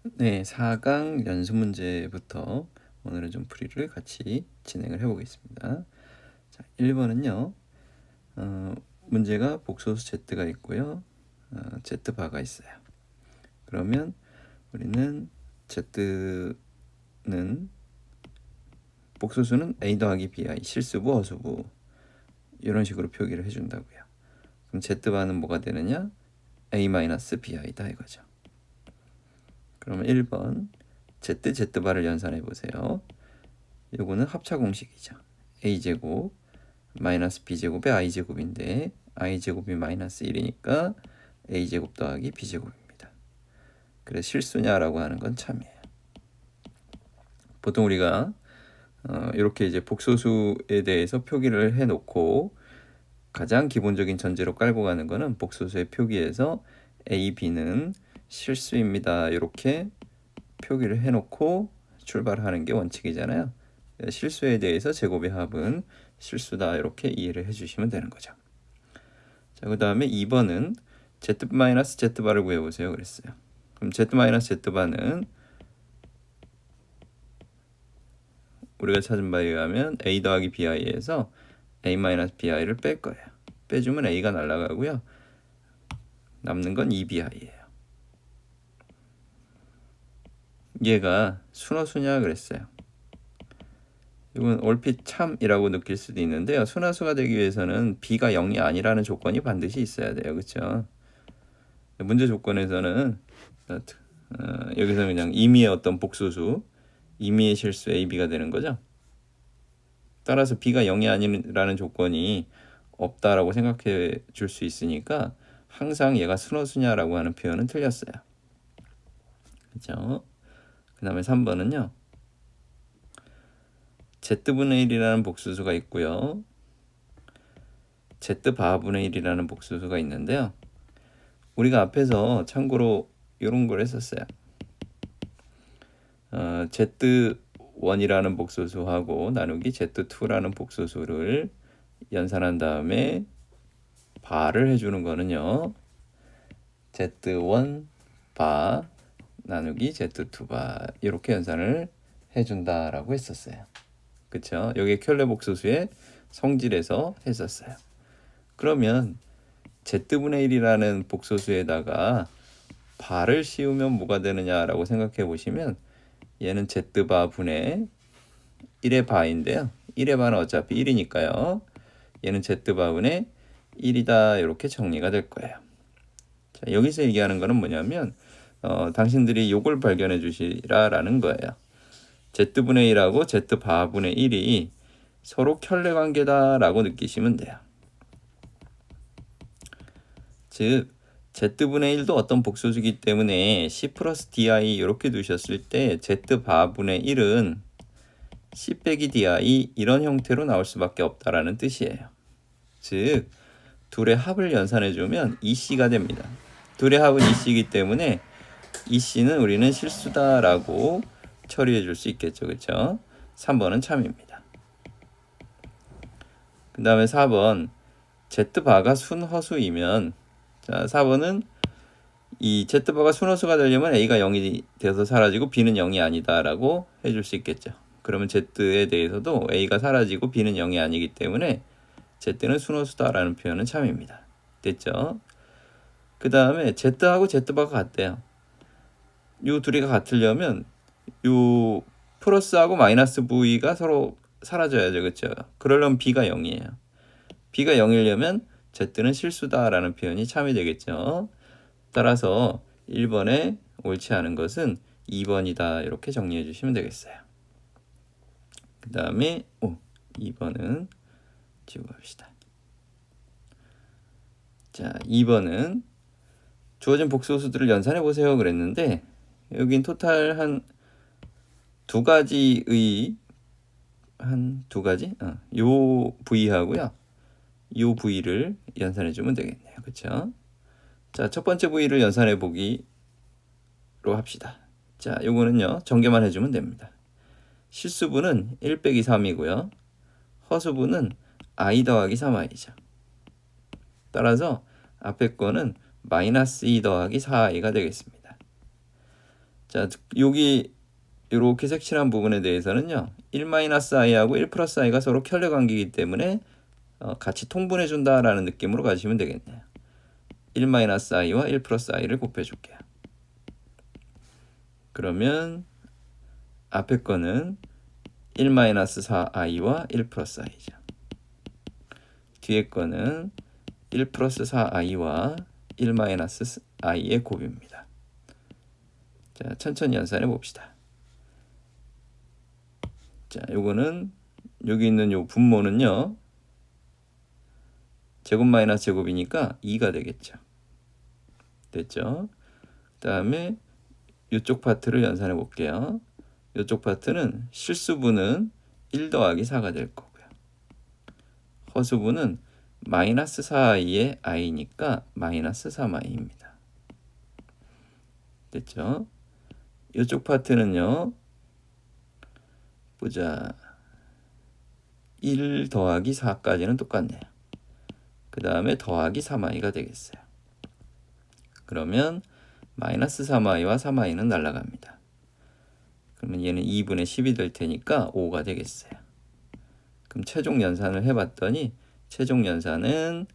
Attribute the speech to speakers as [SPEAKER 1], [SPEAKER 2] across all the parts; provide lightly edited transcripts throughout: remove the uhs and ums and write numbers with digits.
[SPEAKER 1] 네, 4강 연습 문제부터 오늘은 좀 풀이를 같이 진행을 해보겠습니다. 자, 1번은요. 문제가 복소수 Z가 있고요. Z바가 있어요. 그러면 우리는 Z는 복소수는 A 더하기 BI, 실수부, 허수부 이런 식으로 표기를 해준다고요. 그럼 Z바는 뭐가 되느냐? A-BI다 이거죠. 그러면 1번 Z, Z바를 연산해 보세요. 요거는 합차 공식이죠. a제곱 마이너스 b제곱의 i제곱인데 i제곱이 마이너스 1이니까 a제곱 더하기 b제곱입니다. 그래서 실수냐라고 하는 건 참이에요. 보통 우리가 이렇게 이제 복소수에 대해서 표기를 해놓고 가장 기본적인 전제로 깔고 가는 거는 복소수의 표기에서 a, b는 실수입니다. 이렇게 표기를 해놓고 출발하는 게 원칙이잖아요. 실수에 대해서 제곱의 합은 실수다 이렇게 이해를 해주시면 되는 거죠. 자, 그 다음에 2번은 Z-Z바를 구해보세요 그랬어요. 그럼 Z-Z바는 우리가 찾은 바에 의하면 A 더하기 BI에서 A-BI를 뺄 거예요. 빼주면 A가 날아가고요. 남는 건 2BI예요. 얘가 순허수냐 그랬어요. 이건 얼핏 참이라고 느낄 수도 있는데요. 순화수가 되기 위해서는 b가 0이 아니라는 조건이 반드시 있어야 돼요. 그렇죠? 문제 조건에서는 여기서 그냥 임의의 어떤 복소수, 임의의 실수 ab가 되는 거죠. 따라서 b가 0이 아니라는 조건이 없다라고 생각해 줄 수 있으니까 항상 얘가 순허수냐라고 하는 표현은 틀렸어요. 그렇죠? 그 다음에 3번은요. z분의 1이라는 복수수가 있고요. z바분의 1이라는 복수수가 있는데요. 우리가 앞에서 참고로 이런 걸 했었어요. Z1이라는 복소수하고 나누기 Z2라는 복소수를 연산한 다음에 바를 해주는 거는요. Z1 바 나누기 Z2 바 이렇게 연산을 해준다라고 했었어요. 그쵸? 여기 켤레 복소수의 성질에서 했었어요. 그러면 Z분의 1이라는 복소수에다가 바를 씌우면 뭐가 되느냐라고 생각해 보시면 얘는 Z바 분의 1의 바인데요. 1의 바는 어차피 1이니까요. 얘는 Z바 분의 1이다 이렇게 정리가 될 거예요. 자, 여기서 얘기하는 거는 뭐냐면 당신들이 요걸 발견해 주시라라는 거예요. Z분의 1하고 Z바분의 1이 서로 켤레 관계다라고 느끼시면 돼요. 즉 Z분의 1도 어떤 복소수이기 때문에 C 플러스 DI 이렇게 두셨을 때 Z바분의 1은 C 빼기 DI 이런 형태로 나올 수밖에 없다라는 뜻이에요. 즉 둘의 합을 연산해주면 EC가 됩니다. 둘의 합은 EC이기 때문에 EC는 우리는 실수다라고 처리해 줄 수 있겠죠. 그렇죠? 3번은 참입니다. 그 다음에 4번 Z바가 순허수이면 자 4번은 이 Z바가 순허수가 되려면 A가 0이 되어서 사라지고 B는 0이 아니다라고 해줄 수 있겠죠. 그러면 Z에 대해서도 A가 사라지고 B는 0이 아니기 때문에 Z는 순허수다라는 표현은 참입니다. 됐죠? 그 다음에 Z하고 Z바가 같대요. 이 둘이 같으려면 이 플러스하고 마이너스 부위가 서로 사라져야죠. 그렇죠? 그러려면 B가 0이에요. B가 0이려면 Z는 실수다라는 표현이 참이 되겠죠. 따라서 1번에 옳지 않은 것은 2번이다. 이렇게 정리해 주시면 되겠어요. 그 다음에 2번은 지우고 갑시다. 자, 2번은 주어진 복소수들을 연산해 보세요 그랬는데 여긴 토탈 한 두 가지의 요 부위하고요. 요 부위를 연산해 주면 되겠네요. 그렇죠? 자, 첫 번째 부위를 연산해 보기로 합시다. 자, 요거는요. 전개만 해주면 됩니다. 실수분은 1 빼기 3이고요. 허수분은 i 더하기 3i죠. 따라서 앞에 거는 마이너스 2 더하기 4i가 되겠습니다. 자, 여기 이렇게 색칠한 부분에 대해서는요. 1-i하고 1+i가 서로 켤레 관계이기 때문에 같이 통분해 준다라는 느낌으로 가시면 되겠네요. 1-i와 1+i를 곱해 줄게요. 그러면 앞에 거는 1-4i와 1+i죠. 뒤에 거는 1+4i와 1-i의 곱입니다. 자, 천천히 연산해 봅시다. 자, 요거는 여기 있는 요 분모는요. 제곱 마이너스 제곱이니까 2가 되겠죠. 됐죠? 그다음에 이쪽 파트를 연산해 볼게요. 이쪽 파트는 실수분은 1 더하기 4가 될 거고요. 허수분은 -4i의 i니까 -3i입니다. 됐죠? 이쪽 파트는요. 보자. 1 더하기 4까지는 똑같네요. 그 다음에 더하기 3i가 되겠어요. 그러면 -3i와 3i는 날아갑니다. 그러면 얘는 2분의 10이 될 테니까 5가 되겠어요. 그럼 최종 연산을 해봤더니 최종 연산은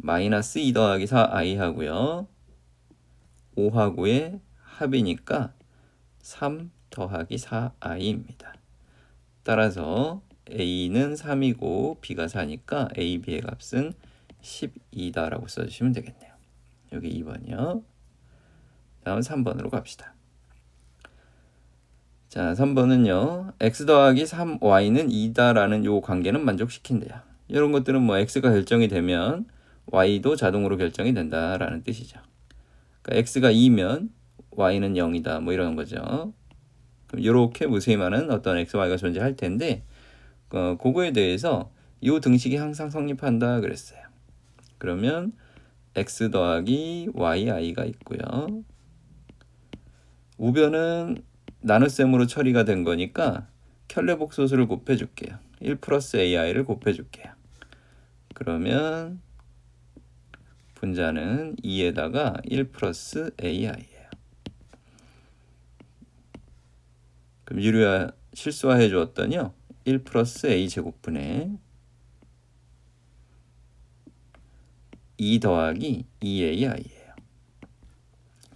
[SPEAKER 1] -2 더하기 4i 하고요. 5하고의 합이니까 3 더하기 4i입니다. 따라서 a는 3이고 b가 4니까 a, b의 값은 12다라고 써주시면 되겠네요. 여기 2번이요. 다음 3번으로 갑시다. 자, 3번은요. x 더하기 3y는 2다라는 요 관계는 만족시킨대요. 이런 것들은 뭐 x가 결정이 되면 y도 자동으로 결정이 된다라는 뜻이죠. 그러니까 x가 2면 y는 0이다. 뭐 이런 거죠. 그럼 이렇게 무수히 많은 어떤 x, y가 존재할 텐데 그거에 대해서 이 등식이 항상 성립한다 그랬어요. 그러면 x 더하기 yi가 있고요. 우변은 나눗셈으로 처리가 된 거니까 켤레복소수를 곱해줄게요. 1+ai를 곱해줄게요. 그러면 분자는 2에다가 1+ai예요. 그럼 유리화 실수화해 주었더니요. 1+a 제곱분의 2 더하기 2ai예요.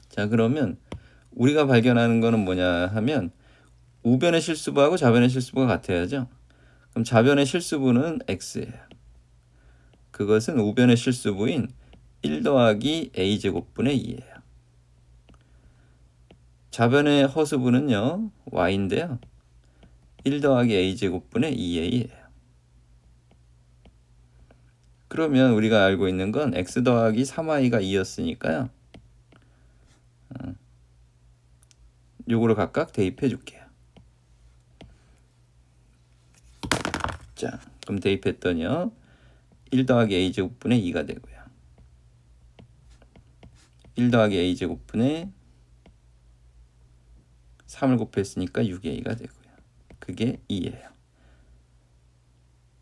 [SPEAKER 1] 자, 그러면 우리가 발견하는 거는 뭐냐 하면 우변의 실수부하고 좌변의 실수부가 같아야죠. 그럼 좌변의 실수부는 x예요. 그것은 우변의 실수부인 1 더하기 a 제곱분의 2예요. 좌변의 허수부는요. y인데요. 1 더하기 a 제곱분의 2a예요. 그러면 우리가 알고 있는 건 x 더하기 3i가 2였으니까요. 요거를 각각 대입해 줄게요. 자, 그럼 대입했더니요. 1 더하기 a 제곱분의 2가 되고요. 1 더하기 a 제곱분의 3을 곱했으니까 6a가 되고요. 그게 2예요.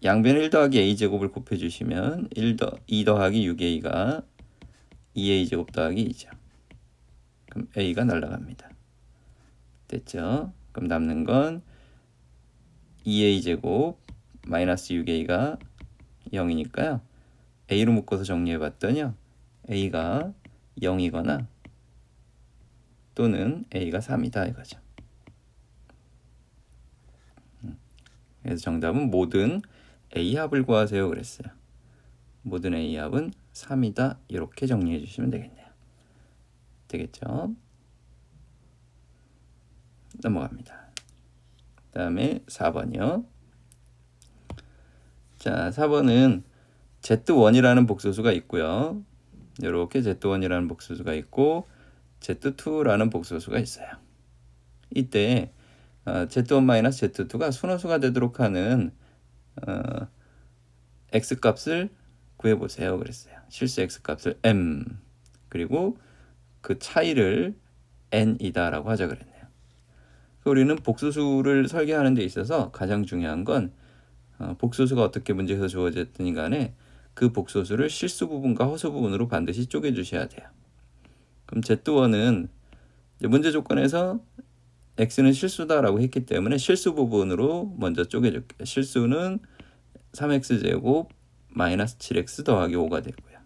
[SPEAKER 1] 양변 1 더하기 a 제곱을 곱해주시면 2 더하기 6a가 2a 제곱 더하기 2죠. 그럼 a가 날아갑니다. 됐죠? 그럼 남는 건 2a 제곱 마이너스 6a가 0이니까요. a로 묶어서 정리해봤더니요. a가 0이거나 또는 a가 3이다 이거죠. 그래서 정답은 모든 a합을 구하세요 그랬어요. 모든 a합은 3이다 이렇게 정리해 주시면 되겠네요. 되겠죠? 넘어갑니다. 그 다음에 4번이요. 자, 4번은 Z1이라는 복소수가 있고요. 이렇게 Z1이라는 복소수가 있고 Z2라는 복소수가 있어요. 이때 Z1-Z2가 순호수가 되도록 하는 x값을 구해보세요 그랬어요. 실수 x값을 m 그리고 그 차이를 n이다 라고 하자 그랬네요. 우리는 복소수를 설계하는 데 있어서 가장 중요한 건 복소수가 어떻게 문제에서 주어졌든 간에 그 복소수를 실수 부분과 허수 부분으로 반드시 쪼개 주셔야 돼요. 그럼 Z1은 문제 조건에서 x는 실수다라고 했기 때문에 실수 부분으로 먼저 쪼개줄게요. 실수는 3x제곱 마이너스 7x 더하기 5가 되고요.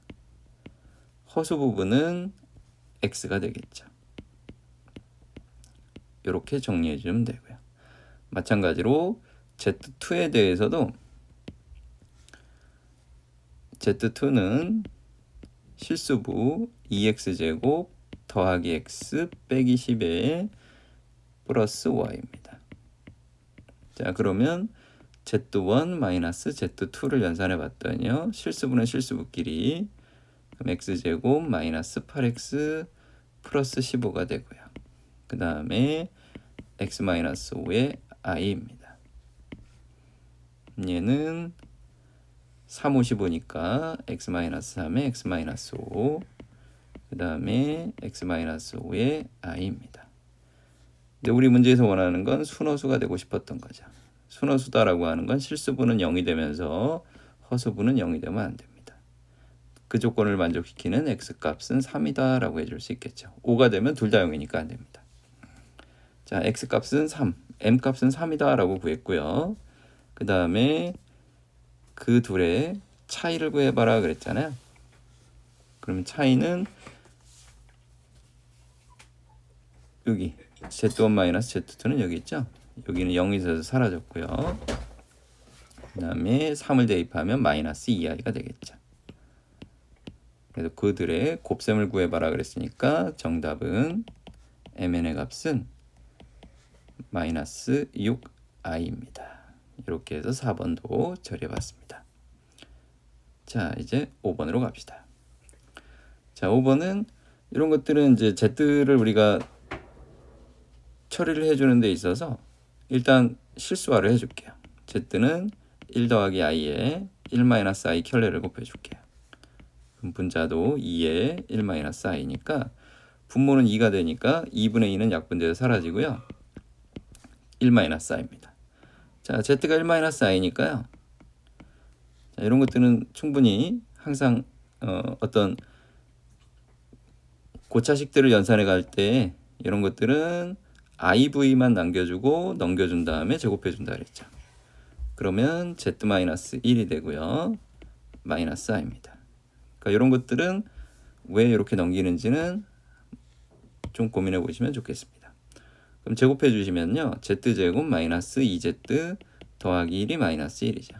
[SPEAKER 1] 허수 부분은 x가 되겠죠. 이렇게 정리해 주면 되고요. 마찬가지로 z2에 대해서도 z2는 실수부 2x제곱 더하기 x 빼기 10에 플러스 y입니다. 자, 그러면 z1 마이너스 z2를 연산해 봤더니요. 실수부는 실수부끼리 그럼 x제곱 마이너스 8x 플러스 15가 되고요. 그 다음에 x 마이너스 5의 i입니다. 얘는 3, 5, 15니까 x 마이너스 3에 x 마이너스 5, 그 다음에 x 마이너스 5의 i입니다. 근데 우리 문제에서 원하는 건 순허수가 되고 싶었던 거죠. 순허수다라고 하는 건 실수부는 0이 되면서 허수부는 0이 되면 안 됩니다. 그 조건을 만족시키는 x값은 3이다 라고 해줄 수 있겠죠. 5가 되면 둘 다 0이니까 안 됩니다. 자, x값은 3, m값은 3이다 라고 구했고요. 그 다음에 그 둘의 차이를 구해봐라 그랬잖아요. 그러면 차이는 여기 z1 마이너스 z2는 여기 있죠. 여기는 0이 있어서 사라졌고요. 그 다음에 3을 대입하면 마이너스 2i가 되겠죠. 그래서 그들의 곱셈을 구해봐라 그랬으니까 정답은 mn의 값은 마이너스 6i입니다. 이렇게 해서 4번도 처리해봤습니다. 자, 이제 5번으로 갑시다. 자, 5번은 이런 것들은 이제 z를 우리가 처리를 해주는 데 있어서 일단 실수화를 해줄게요. z는 1 더하기 i에 1 마이너스 i 켤레를 곱해줄게요. 그럼 분자도 2에 1 마이너스 i니까 분모는 2가 되니까 2분의 2는 약분돼서 사라지고요. 1 마이너스 i입니다. 자, z가 1 마이너스 i니까요. 자, 이런 것들은 충분히 항상 어떤 고차식들을 연산해 갈 때 이런 것들은iv만 남겨주고 넘겨준 다음에 제곱해 준다 그랬죠. 그러면 z-1이 되고요. 마이너스 i입니다. 그러니까 이런 것들은 왜 이렇게 넘기는지는 좀 고민해 보시면 좋겠습니다. 그럼 제곱해 주시면요. z제곱 마이너스 2z 더하기 1이 마이너스 1이죠.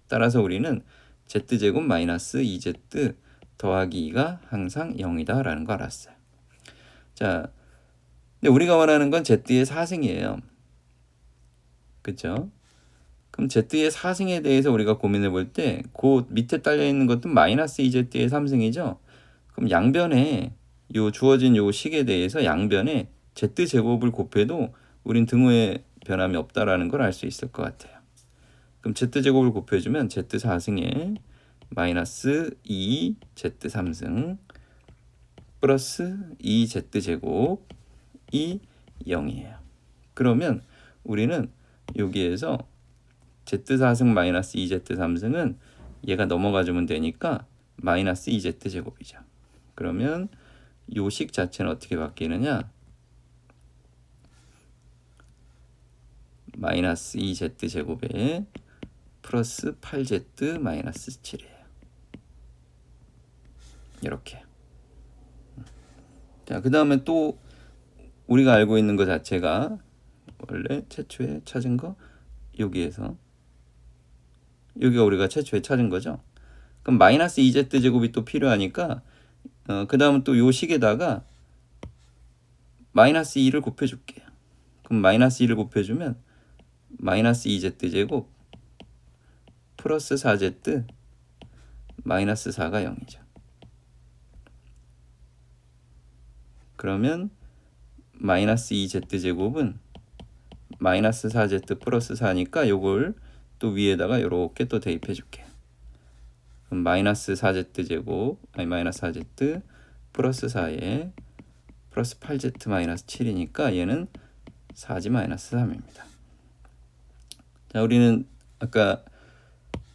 [SPEAKER 1] 따라서 우리는 z제곱 마이너스 2z 더하기 2가 항상 0이다 라는 거 알았어요. 자, 근데 우리가 원하는 건 z의 4승이에요. 그렇죠? 그럼 z의 4승에 대해서 우리가 고민해 볼 때 그 밑에 딸려 있는 것도 마이너스 2z의 3승이죠. 그럼 양변에 요 주어진 요 식에 대해서 양변에 z제곱을 곱해도 우린 등호의 변함이 없다라는 걸 알 수 있을 것 같아요. 그럼 z제곱을 곱해주면 z4승에 마이너스 2z3승 플러스 2z제곱이 0이에요. 그러면 우리는 여기에서 z4승 마이너스 2z3승은 얘가 넘어가주면 되니까 마이너스 2z제곱이죠. 그러면 요 식 자체는 어떻게 바뀌느냐? 마이너스 2z제곱에 플러스 8z 마이너스 7이에요. 이렇게. 자, 그 다음에 또 우리가 알고 있는 것 자체가 원래 최초에 찾은 거 여기에서 여기가 우리가 최초에 찾은 거죠. 그럼 마이너스 2z제곱이 또 필요하니까 그 다음은 또 요 식에다가 마이너스 2를 곱해줄게요. 그럼 마이너스 2를 곱해주면 마이너스 2z제곱 플러스 4z 마이너스 4가 0이죠. 그러면 마이너스 2z제곱은 마이너스 4z 플러스 4니까 요걸 또 위에다가 이렇게 또 대입해 줄게요. 그럼 마이너스 4z제곱 마이너스 4z 플러스 4에 플러스 8z 마이너스 7이니까 얘는 4z 마이너스 3입니다. 자, 우리는 아까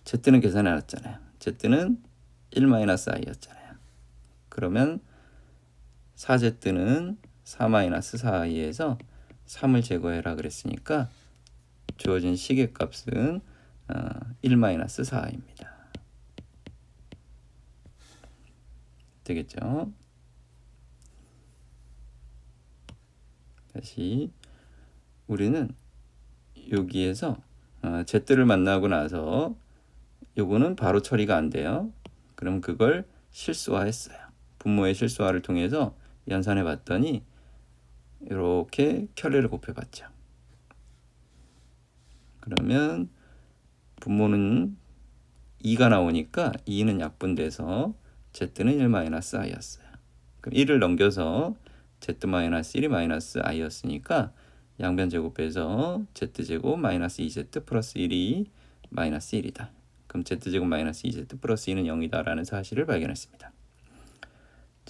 [SPEAKER 1] z는 계산해 놨잖아요. z는 1 마이너스 i였잖아요. 그러면 4z는 4 마이너스 4i에서 3을 제거해라 그랬으니까 주어진 식의 값은 1-4입니다. 되겠죠? 다시 우리는 여기에서 z를 만나고 나서 요거는 바로 처리가 안 돼요. 그럼 그걸 실수화했어요. 분모의 실수화를 통해서 연산해 봤더니 이렇게 켤레를 곱해봤죠. 그러면 분모는 2가 나오니까 2는 약분돼서 z는 1-i였어요. 그럼 1을 넘겨서 z-1이 -i였으니까 양변 제곱해서 z제곱 -2z 플러스 1이 -1이다. 그럼 z제곱 -2z 플러스 2는 0이다라는 사실을 발견했습니다.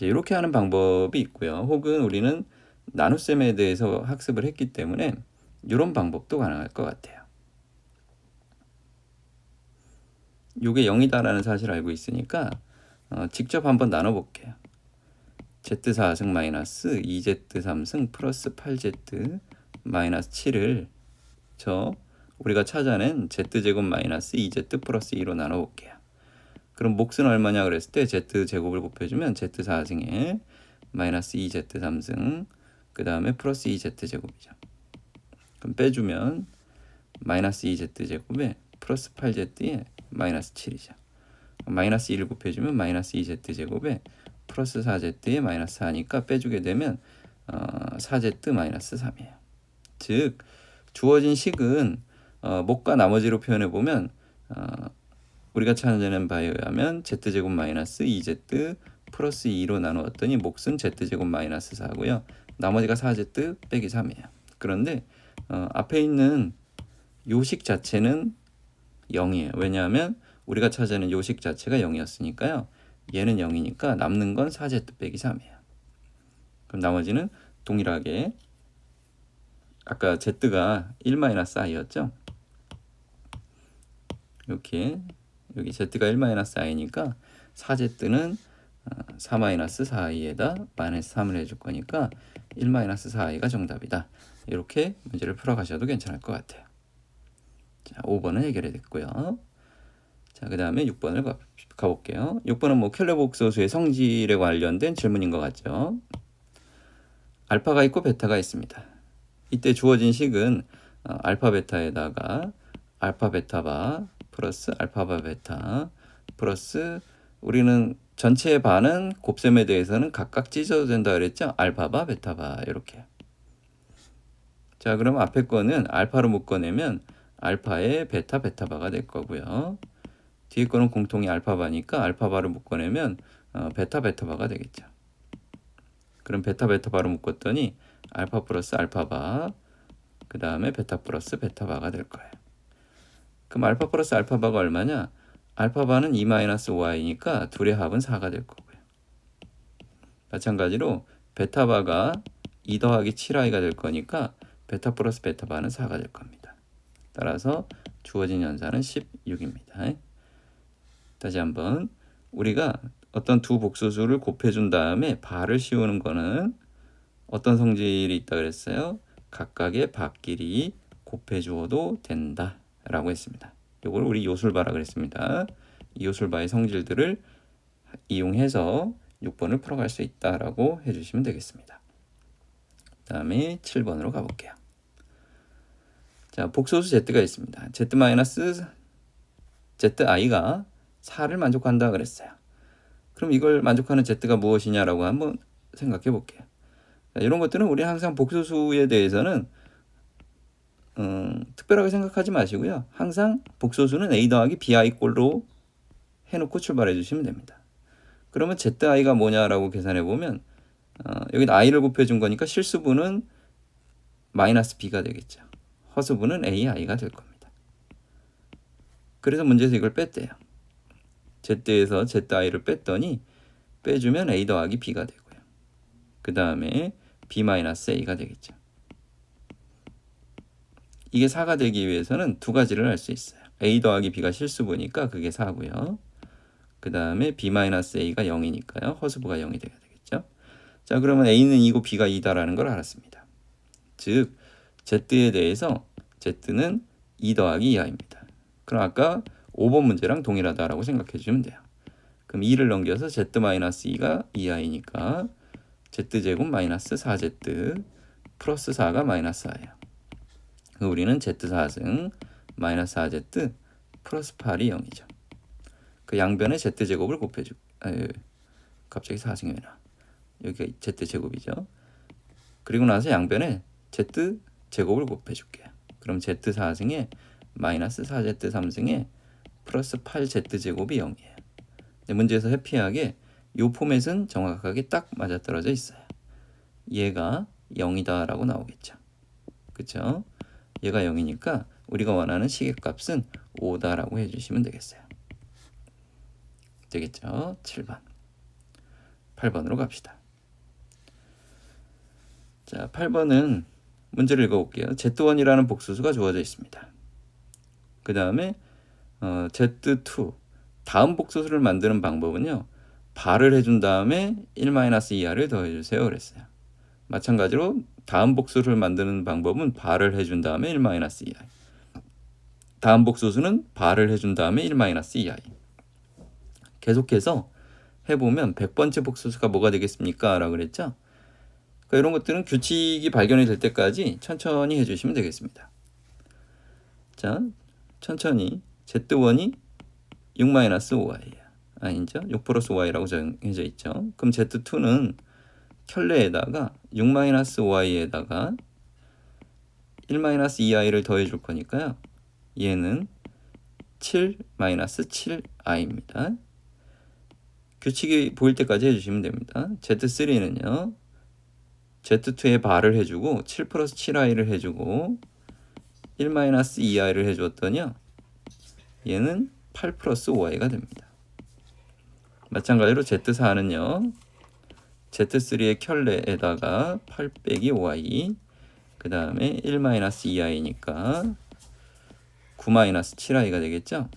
[SPEAKER 1] 이렇게 하는 방법이 있고요. 혹은 우리는 나눗셈에 대해서 학습을 했기 때문에 이런 방법도 가능할 것 같아요. 이게 0이다라는 사실을 알고 있으니까 직접 한번 나눠볼게요. z4승 마이너스 2z3승 플러스 8z 마이너스 7을 우리가 찾아낸 z제곱 마이너스 2z 플러스 2로 나눠볼게요. 그럼 몫은 얼마냐 그랬을 때 z제곱을 곱해주면 z4승에 마이너스 2z3승 그 다음에 플러스 2z제곱이죠. 그럼 빼주면 마이너스 2z제곱에 플러스 8z에 마이너스 7이죠. 마이너스 1을 곱해주면 마이너스 2z제곱에 플러스 4z에 마이너스 4니까 빼주게 되면 4z 마이너스 3이에요. 즉 주어진 식은 몫과 나머지로 표현해보면 우리가 찾아낸 바에 의하면 z제곱 마이너스 2z 플러스 2로 나누었더니 몫은 z제곱 마이너스 4고요. 나머지가 4z 빼기 3이에요. 그런데 앞에 있는 요식 자체는 0이에요. 왜냐하면 우리가 찾아낸 요식 자체가 0이었으니까요. 얘는 0이니까 남는 건 4z 빼기 3이에요. 그럼 나머지는 동일하게 아까 z가 1-i였죠. 이렇게 여기 z가 1-i니까 4z는 4-4i에다 마이너스 3을 해줄 거니까 1-4i가 정답이다. 이렇게 문제를 풀어가셔도 괜찮을 것 같아요. 자, 5번은 해결이 됐고요. 자, 그 다음에 6번을 가볼게요. 6번은 뭐 켈러 복소수의 성질에 관련된 질문인 것 같죠. 알파가 있고 베타가 있습니다. 이때 주어진 식은 알파 베타에다가 알파 베타 바 플러스 알파 바 베타 플러스 우리는 전체의 바는 곱셈에 대해서는 각각 찢어도 된다 그랬죠. 알파 바 베타 바 이렇게. 자, 그럼 앞에 거는 알파로 묶어내면 알파의 베타 베타 바가 될 거고요. 뒤에 거는 공통이 알파 바니까 알파 바를 묶어내면 베타 베타 바가 되겠죠. 그럼 베타 베타 바로 묶었더니 알파 플러스 알파 바 그 다음에 베타 플러스 베타 바가 될 거예요. 그럼 알파 플러스 알파 바가 얼마냐? 알파 바는 2-5i니까 둘의 합은 4가 될 거고요. 마찬가지로 베타 바가 2 더하기 7i가 될 거니까 베타 플러스 베타 바는 4가 될 겁니다. 따라서 주어진 연산은 16입니다. 다시 한번 우리가 어떤 두 복소수를 곱해준 다음에 바를 씌우는 거는 어떤 성질이 있다 그랬어요? 각각의 바끼리 곱해주어도 된다 라고 했습니다. 이걸 우리 요술바라 그랬습니다. 이 요술바의 성질들을 이용해서 6번을 풀어갈 수 있다라고 해주시면 되겠습니다. 다음에 7번으로 가볼게요. 자, 복소수 z가 있습니다. zi가 4를 만족한다 그랬어요. 그럼 이걸 만족하는 z가 무엇이냐라고 한번 생각해 볼게요. 자, 이런 것들은 우리 항상 복소수에 대해서는 특별하게 생각하지 마시고요. 항상 복소수는 a 더하기 bi 꼴로 해놓고 출발해 주시면 됩니다. 그러면 zi가 뭐냐라고 계산해 보면 여기다 i를 곱해준 거니까 실수분은 마이너스 b가 되겠죠. 허수분은 ai가 될 겁니다. 그래서 문제에서 이걸 뺐대요. z에서 zi를 뺐더니 빼주면 a 더하기 b가 되고요. 그 다음에 b-a가 되겠죠. 이게 4가 되기 위해서는 두 가지를 할 수 있어요. a 더하기 b가 실수분이니까 그게 4고요. 그 다음에 b-a가 0이니까요. 허수부가 0이 돼야 되겠죠. 자, 그러면 a는 2고 b가 2다라는 걸 알았습니다. 즉 Z에 대해서 Z는 2 더하기 2i입니다. 그럼 아까 5번 문제랑 동일하다라고 생각해 주시면 돼요. 그럼 2를 넘겨서 Z-2가 2i니까 Z제곱 마이너스 4Z 플러스 4가 마이너스 4예요. 우리는 Z4승 마이너스 4Z 플러스 8이 0이죠. 그 양변에 Z제곱을 곱해주. 갑자기 4승이 왜 나? 여기가 Z제곱이죠. 그리고 나서 양변에 Z제곱을 곱해줄게요. 그럼 Z4승에 마이너스 4Z3승에 플러스 8Z제곱이 0이에요. 문제에서 해피하게 이 포맷은 정확하게 딱 맞아떨어져 있어요. 얘가 0이다 라고 나오겠죠. 그쵸? 얘가 0이니까 우리가 원하는 시계값은 5다 라고 해주시면 되겠어요. 되겠죠? 7번. 8번으로 갑시다. 자, 8번은 문제를 읽어볼게요. Z1이라는 복수수가 주어져 있습니다. 그 다음에 Z2 다음 복수수를 만드는 방법은요. 발을 해준 다음에 1-2r을 더해주세요 그랬어요. 마찬가지로 다음 복수를 만드는 방법은 발을 해준 다음에 1-2r. 다음 복수수는 발을 해준 다음에 1-2i. 계속해서 해보면 100번째 복수수가 뭐가 되겠습니까? 라고 그랬죠. 그러니까 이런 것들은 규칙이 발견이 될 때까지 천천히 해주시면 되겠습니다. 자, 천천히 Z1이 6-5i예요. 아니죠? 6 플러스 y라고 정해져 있죠. 그럼 Z2는 켤레에다가 6-5i에다가 1-2i를 더해줄 거니까요. 얘는 7-7i입니다. 규칙이 보일 때까지 해주시면 됩니다. Z3는요. Z2에 발을 해주고 7 플러스 7i를 해주고 1-2i를 해주었더니요. 얘는 8 플러스 5i가 됩니다. 마찬가지로 Z4는요. Z3의 켤레에다가 8 빼기 5i 그 다음에 1-2i니까 9-7i가 되겠죠.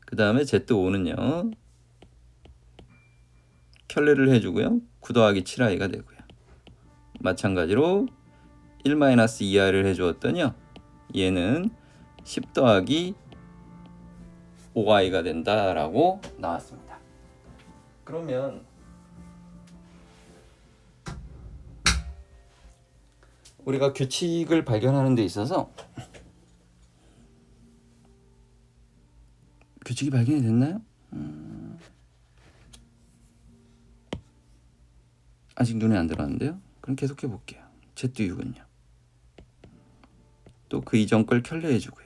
[SPEAKER 1] 그 다음에 Z5는요. 켤레를 해주고요. 9 더하기 7i가 되고요. 마찬가지로 1-2i를 해주었더니요. 얘는 10 더하기 5i가 된다라고 나왔습니다. 그러면 우리가 규칙을 발견하는 데 있어서 규칙이 발견이 됐나요? 아직 눈에 안 들어왔는데요. 그럼 계속해 볼게요. Z6은요. 또 그 이전 걸 켤레해 주고요.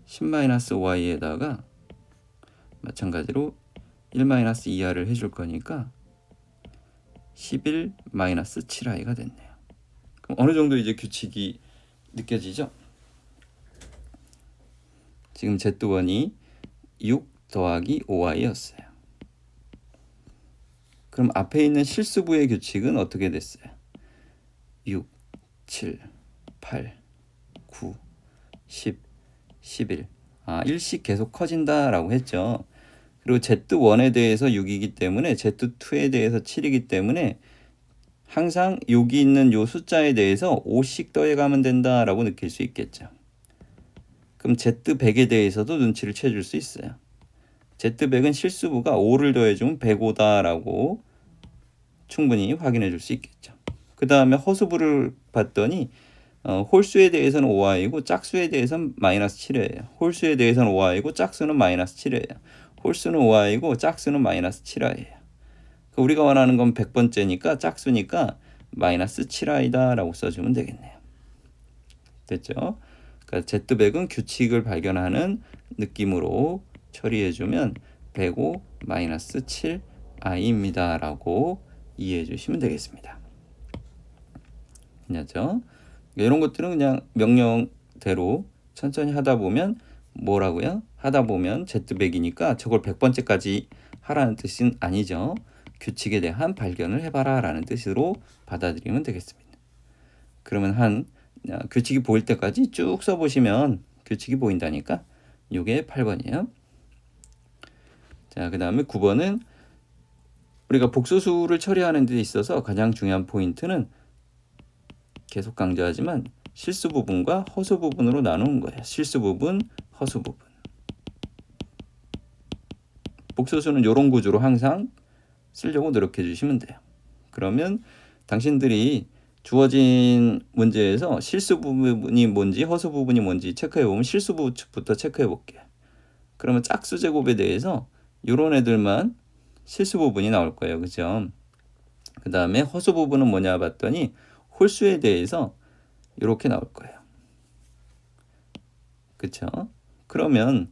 [SPEAKER 1] 10-5i에다가 마찬가지로 1-2r을 해줄 거니까 11-7i가 됐네요. 그럼 어느 정도 이제 규칙이 느껴지죠? 지금 Z1이 6 더하기 5i였어요. 그럼 앞에 있는 실수부의 규칙은 어떻게 됐어요? 6, 7, 8, 9, 10, 11. 1씩 계속 커진다라고 했죠. 그리고 Z1에 대해서 6이기 때문에 Z2에 대해서 7이기 때문에 항상 여기 있는 요 숫자에 대해서 5씩 더해가면 된다라고 느낄 수 있겠죠. 그럼 Z100에 대해서도 눈치를 채줄 수 있어요. Z100은 실수부가 5를 더해주면 105다라고 충분히 확인해 줄 수 있겠죠. 그 다음에 허수부를 봤더니 홀수에 대해서는 5i고 짝수에 대해서는 마이너스 7이에요. 홀수에 대해서는 5i고 짝수는 마이너스 7이에요. 홀수는 5i고 짝수는 마이너스 7i예요. 우리가 원하는 건 100번째니까 짝수니까 마이너스 7i다 라고 써주면 되겠네요. 됐죠? 그러니까 Z100은 규칙을 발견하는 느낌으로 처리해주면 105 마이너스 7i입니다 라고 이해해 주시면 되겠습니다. 그렇죠? 이런 것들은 그냥 명령대로 천천히 하다 보면 뭐라고요? 하다 보면 Z100이니까 저걸 100번째까지 하라는 뜻은 아니죠. 규칙에 대한 발견을 해봐라 라는 뜻으로 받아들이면 되겠습니다. 그러면 규칙이 보일 때까지 쭉 써보시면 규칙이 보인다니까 이게 8번이에요. 자, 그 다음에 9번은 우리가 복소수를 처리하는 데 있어서 가장 중요한 포인트는 계속 강조하지만 실수 부분과 허수 부분으로 나누는 거예요. 실수 부분, 허수 부분. 복소수는 이런 구조로 항상 쓰려고 노력해 주시면 돼요. 그러면 당신들이 주어진 문제에서 실수 부분이 뭔지 허수 부분이 뭔지 체크해 보면 실수 부분부터 체크해 볼게요. 그러면 짝수 제곱에 대해서 이런 애들만 실수 부분이 나올 거예요. 그죠? 그 다음에 허수 부분은 뭐냐 봤더니 홀수에 대해서 이렇게 나올 거예요. 그쵸? 그러면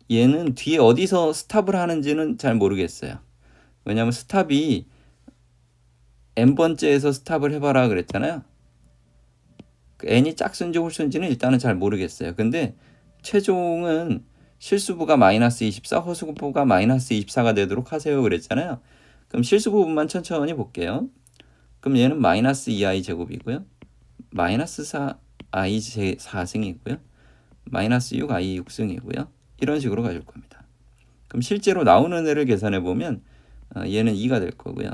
[SPEAKER 1] 얘는 뒤에 어디서 스탑을 하는지는 잘 모르겠어요. 왜냐하면 스탑이 n번째에서 스탑을 해봐라 그랬잖아요. 그 n이 짝수인지 홀수인지는 일단은 잘 모르겠어요. 근데 최종은 실수부가 마이너스 24, 허수부가 마이너스 24가 되도록 하세요 그랬잖아요. 그럼 실수 부분만 천천히 볼게요. 그럼 얘는 마이너스 2i 제곱이고요. 마이너스 4i 4승이고요. 마이너스 6i 6승이고요. 이런 식으로 가줄 겁니다. 그럼 실제로 나오는 애를 계산해 보면 얘는 2가 될 거고요.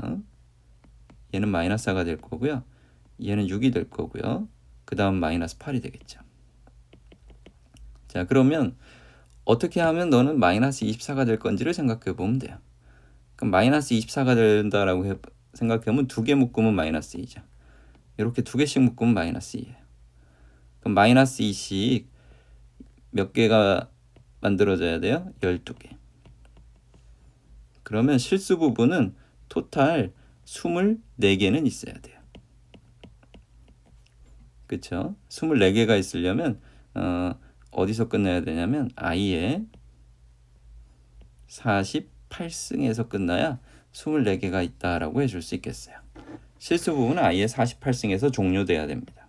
[SPEAKER 1] 얘는 마이너스 4가 될 거고요. 얘는 6이 될 거고요. 그 다음 마이너스 8이 되겠죠. 자, 그러면 어떻게 하면 너는 마이너스 24가 될 건지를 생각해 보면 돼요. 그럼 마이너스 24가 된다라고 생각하면 두 개 묶으면 마이너스 2죠. 이렇게 두 개씩 묶으면 마이너스 2예요. 그럼 마이너스 2씩 몇 개가 만들어져야 돼요? 12개. 그러면 실수 부분은 토탈 24개는 있어야 돼요. 그쵸? 24개가 있으려면 어디서 끝내야 되냐면 i의 48승에서 끝나야 24개가 있다라고 해줄 수 있겠어요. 실수 부분은 i의 48승에서 종료돼야 됩니다.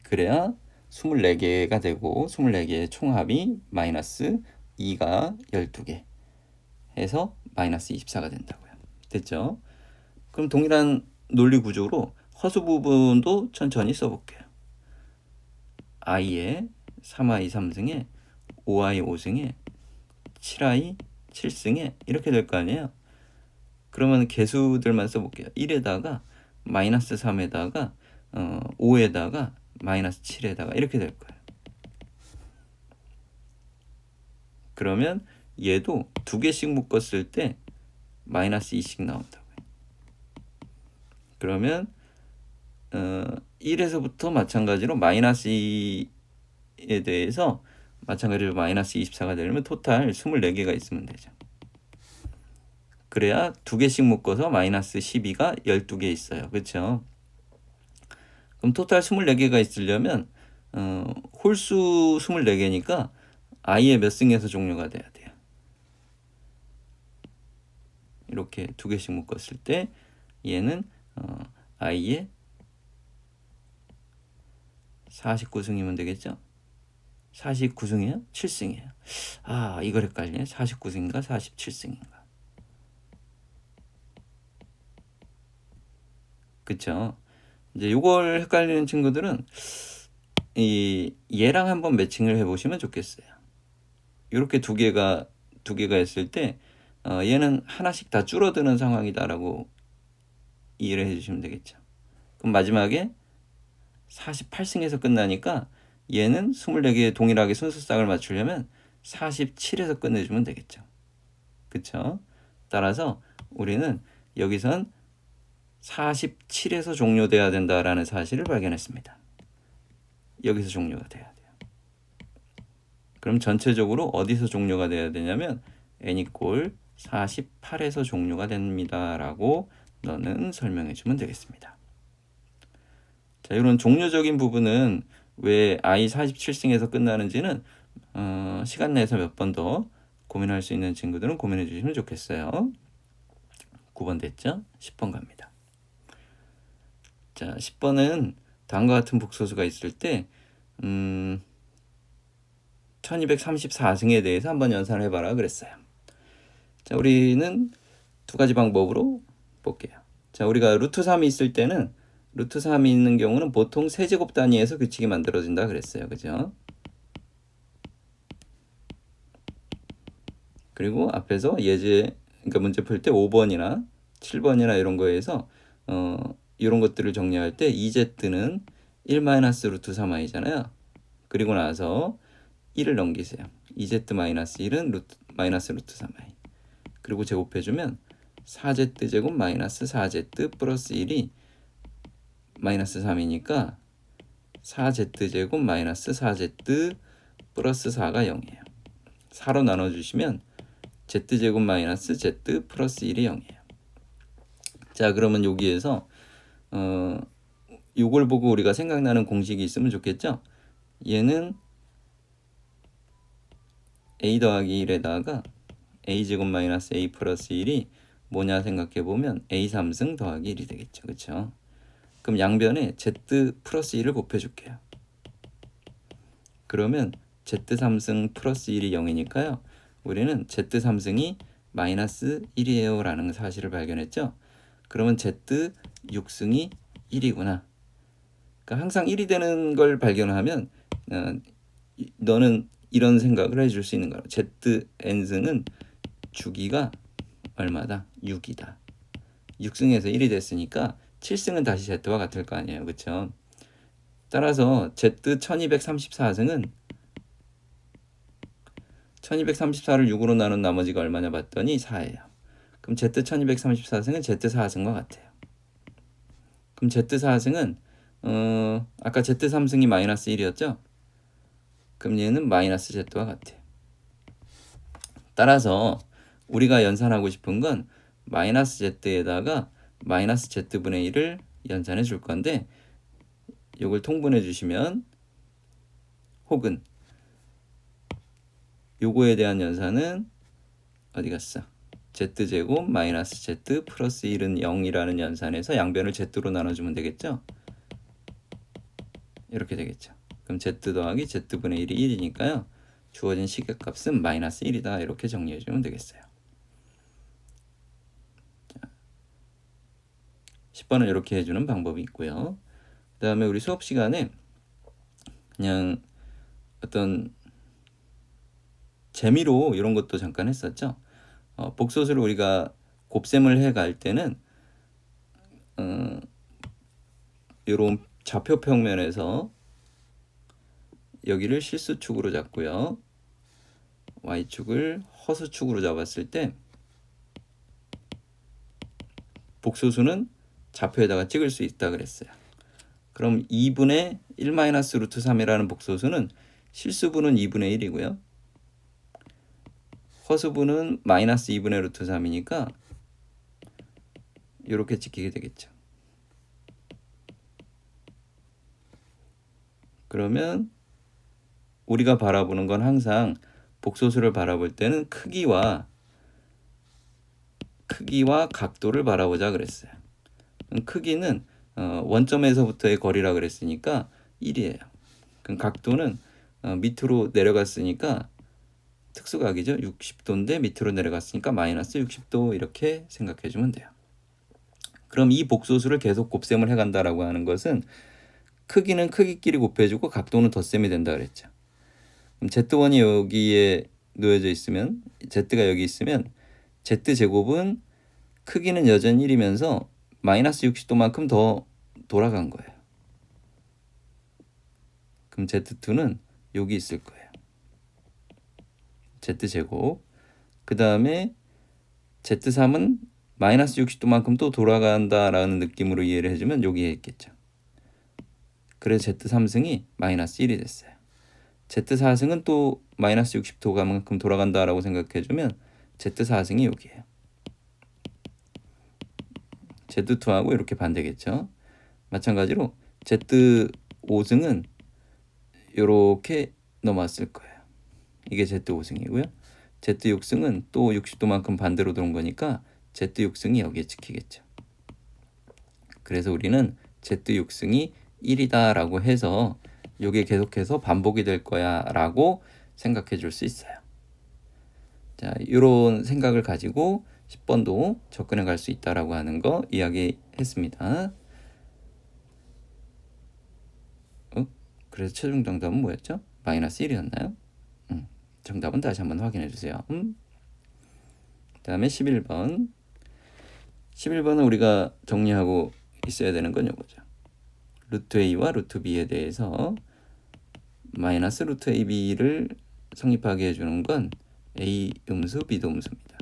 [SPEAKER 1] 그래야 24개가 되고 24개의 총합이 마이너스 2가 12개 해서 마이너스 24가 된다고요. 됐죠? 그럼 동일한 논리 구조로 허수 부분도 천천히 써볼게요. i의 3i 3승에 5i 5승에 7i 7승에 이렇게 될 거 아니에요. 그러면 개수들만 써볼게요. 1에다가 마이너스 3에다가 5에다가 마이너스 7에다가 이렇게 될 거예요. 그러면 얘도 두 개씩 묶었을 때 마이너스 2씩 나온다고요. 그러면 1에서부터 마찬가지로 마이너스 2에 대해서 마찬가지로 마이너스 24가 되려면 토탈 24개가 있으면 되죠. 그래야 두 개씩 묶어서 마이너스 12가 12개 있어요. 그렇죠? 그럼 토탈 24개가 있으려면 홀수 24개니까 i의 몇 승에서 종료가 돼야 돼요. 이렇게 두 개씩 묶었을 때 얘는 i의 49승이면 되겠죠? 49승이에요? 7승이에요. 아, 이걸 헷갈리네. 49승인가 47승인가. 그쵸? 이제 이걸 헷갈리는 친구들은 얘랑 한번 매칭을 해보시면 좋겠어요. 이렇게 두 개가 있을 때 얘는 하나씩 다 줄어드는 상황이다라고 이해를 해주시면 되겠죠. 그럼 마지막에 48승에서 끝나니까 얘는 24개에 동일하게 순서쌍을 맞추려면 47에서 끝내주면 되겠죠. 그쵸? 따라서 우리는 여기선 47에서 종료돼야 된다라는 사실을 발견했습니다. 여기서 종료가 돼야 돼요. 그럼 전체적으로 어디서 종료가 돼야 되냐면 n 이꼴 48에서 종료가 됩니다 라고 너는 설명해 주면 되겠습니다. 자, 이런 종료적인 부분은 왜 i 47승에서 끝나는지는 시간 내에서 몇 번 더 고민할 수 있는 친구들은 고민해 주시면 좋겠어요. 9번 됐죠? 10번 갑니다. 자, 10번은 다음과 같은 복소수가 있을 때 1234승에 대해서 한번 연산을 해봐라 그랬어요. 자, 우리는 두 가지 방법으로 볼게요. 자, 우리가 루트 3이 있을 때는 루트 3이 있는 경우는 보통 세제곱 단위에서 규칙이 만들어진다 그랬어요. 그죠? 그리고 앞에서 그러니까 문제 풀 때 5번이나 7번이나 이런 거에서 이런 것들을 정리할 때 2z는 1 마이너스 루트 3i잖아요. 그리고 나서 1을 넘기세요. 2z 마이너스 1은 마이너스 루트 3i. 그리고 제곱해주면 4z 제곱 마이너스 4z 플러스 1이 마이너스 3이니까 4z 제곱 마이너스 4z 플러스 4가 0이에요. 4로 나눠주시면 z 제곱 마이너스 z 플러스 1이 0이에요. 자, 그러면 여기에서 요걸 보고 우리가 생각나는 공식이 있으면 좋겠죠? 얘는 a 더하기 1에다가 a 제곱 마이너스 a 플러스 1이 뭐냐 생각해보면 a 3승 더하기 1이 되겠죠. 그렇죠? 그럼 양변에 z 플러스 1을 곱해줄게요. 그러면 z 3승 플러스 1이 0이니까요. 우리는 z 3승이 마이너스 1이에요 라는 사실을 발견했죠. 그러면 z 6승이 1이구나. 그러니까 항상 1이 되는 걸 발견하면 너는 이런 생각을 해줄 수 있는 거야. z n승은 주기가 얼마다? 6이다. 6승에서 1이 됐으니까 7승은 다시 z와 같을 거 아니에요. 그렇죠? 따라서 z 1234승은 1234를 6으로 나눈 나머지가 얼마냐 봤더니 4예요. 그럼 z 1234승은 z 4승과 같아요. 그럼 z 4승은 아까 z 3승이 마이너스 1이었죠? 그럼 얘는 마이너스 z와 같아요. 따라서 우리가 연산하고 싶은 건 마이너스 z에다가 마이너스 z분의 1을 연산해 줄 건데 이걸 통분해 주시면 혹은 요거에 대한 연산은 어디 갔어? z제곱 마이너스 z 플러스 1은 0이라는 연산에서 양변을 z로 나눠주면 되겠죠? 이렇게 되겠죠. 그럼 z 더하기 z분의 1이 1이니까요. 주어진 시계값은 마이너스 1이다. 이렇게 정리해주면 되겠어요. 자, 10번은 이렇게 해주는 방법이 있고요. 그 다음에 우리 수업 시간에 그냥 어떤 재미로 이런 것도 잠깐 했었죠. 복소수를 우리가 곱셈을 해갈 때는 이런 좌표 평면에서 여기를 실수축으로 잡고요. y축을 허수축으로 잡았을 때 복소수는 좌표에다가 찍을 수 있다 그랬어요. 그럼 2분의 1 마이너스 루트 3이라는 복소수는 실수분은 2분의 1이고요. 허수분은 마이너스 2분의 루트 3이니까 이렇게 찍히게 되겠죠. 그러면 우리가 바라보는 건 항상 복소수를 바라볼 때는 크기와 각도를 바라보자 그랬어요. 크기는 원점에서부터의 거리라 그랬으니까 1이에요. 그럼 각도는 밑으로 내려갔으니까 특수각이죠. 60도인데 밑으로 내려갔으니까 마이너스 60도 이렇게 생각해 주면 돼요. 그럼 이 복소수를 계속 곱셈을 해간다라고 하는 것은 크기는 크기끼리 곱해주고 각도는 덧셈이 된다 그랬죠. 그럼 Z1이 여기에 놓여져 있으면 Z가 여기 있으면 Z제곱은 크기는 여전히 1이면서 마이너스 60도만큼 더 돌아간 거예요. 그럼 Z2는 여기 있을 거예요. Z제곱. 그 다음에 Z3은 마이너스 60도만큼 또 돌아간다라는 느낌으로 이해를 해주면 여기에 있겠죠. 그래서 Z3승이 마이너스 1이 됐어요. Z4승은 또 마이너스 60도만큼 돌아간다라고 생각해주면 Z4승이 여기에요. Z2하고 이렇게 반대겠죠. 마찬가지로 Z5승은 이렇게 넘어왔을 거예요. 이게 Z5승이고요. Z6승은 또 60도만큼 반대로 도는 거니까 Z6승이 여기에 찍히겠죠. 그래서 우리는 Z6승이 1이다 라고 해서 이게 계속해서 반복이 될 거야 라고 생각해 줄 수 있어요. 자, 이런 생각을 가지고 10번도 접근해 갈 수 있다라고 하는 거 이야기했습니다. 그래서 최종 정답은 뭐였죠? 마이너스 1이었나요? 정답은 다시 한번 확인해 주세요. 그 다음에 11번. 11번은 우리가 정리하고 있어야 되는 건 이거죠. 루트 a와 루트 b에 대해서 마이너스 루트 ab를 성립하게 해주는 건 a 음수, b도 음수입니다.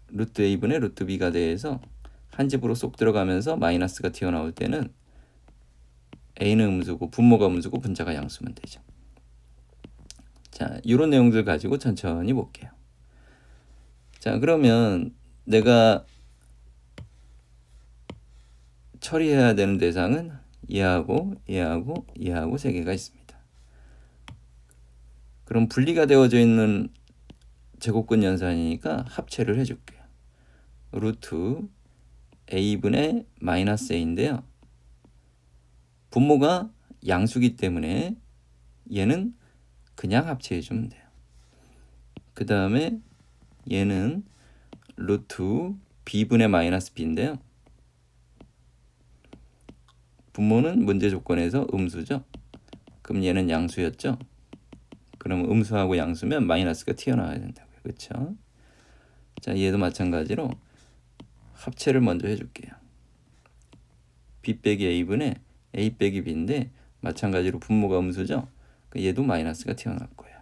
[SPEAKER 1] 루트 a분의 루트 b가 대해서 한 집으로 쏙 들어가면서 마이너스가 튀어나올 때는 a는 음수고 분모가 음수고 분자가 양수면 되죠. 자, 이런 내용들 가지고 천천히 볼게요. 자, 그러면 내가 처리해야 되는 대상은 얘하고 얘하고 얘하고 세 개가 있습니다. 그럼 분리가 되어져 있는 제곱근 연산이니까 합체를 해줄게요. 루트 a분의 마이너스 a인데요. 분모가 양수기 때문에 얘는 그냥 합체해주면 돼요. 그 다음에 얘는 루트 b분의 마이너스 b인데요. 분모는 문제 조건에서 음수죠. 그럼 얘는 양수였죠. 그럼 음수하고 양수면 마이너스가 튀어나와야 된다고요. 그렇죠? 자, 얘도 마찬가지로 합체를 먼저 해줄게요. b 빼기 a분의 a 빼기 b인데 마찬가지로 분모가 음수죠. 얘도 마이너스가 튀어나올 거예요.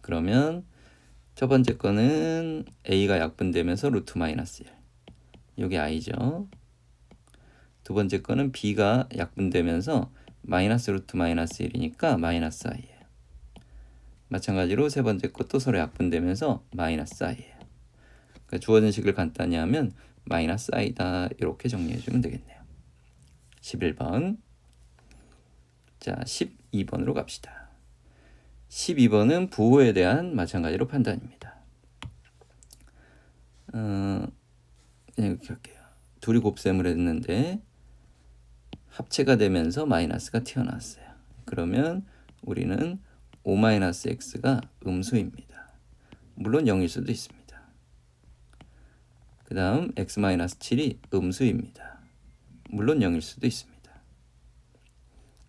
[SPEAKER 1] 그러면 첫 번째 거는 a가 약분되면서 루트 마이너스 1. 여기 i죠. 두 번째 거는 b가 약분되면서 마이너스 루트 마이너스 1이니까 마이너스 i예요. 마찬가지로 세 번째 것도 서로 약분되면서 마이너스 i예요. 그러니까 주어진 식을 간단히 하면 마이너스 i다 이렇게 정리해주면 되겠네요. 11번. 자, 12번으로 갑시다. 12번은 부호에 대한 마찬가지로 판단입니다. 그냥 이렇게 할게요. 둘이 곱셈을 했는데 합체가 되면서 마이너스가 튀어나왔어요. 그러면 우리는 5-x가 음수입니다. 물론 0일 수도 있습니다. 그 다음 x-7이 음수입니다. 물론 0일 수도 있습니다.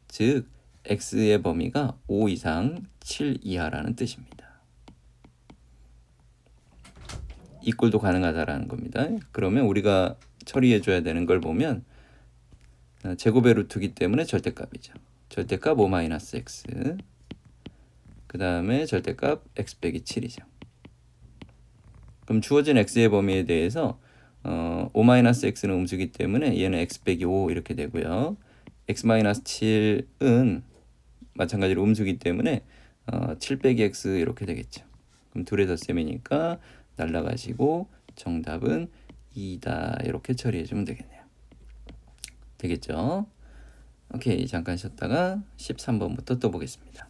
[SPEAKER 1] 즉 x의 범위가 5 이상 7 이하라는 뜻입니다. 이 꼴도 가능하다라는 겁니다. 그러면 우리가 처리해줘야 되는 걸 보면 제곱의 루트이기 때문에 절대값이죠. 절대값 5-x. 그 다음에 절대값 x 빼기 7이죠. 그럼 주어진 x의 범위에 대해서 5-x는 음수이기 때문에 얘는 x 빼기 5 이렇게 되고요. x-7은 마찬가지로 음수이기 때문에 7 빼기 x 이렇게 되겠죠. 그럼 둘의 덧셈이니까 날라가시고 정답은 2다 이렇게 처리해주면 되겠네요. 되겠죠? 오케이, 잠깐 쉬었다가 13번부터 또 보겠습니다.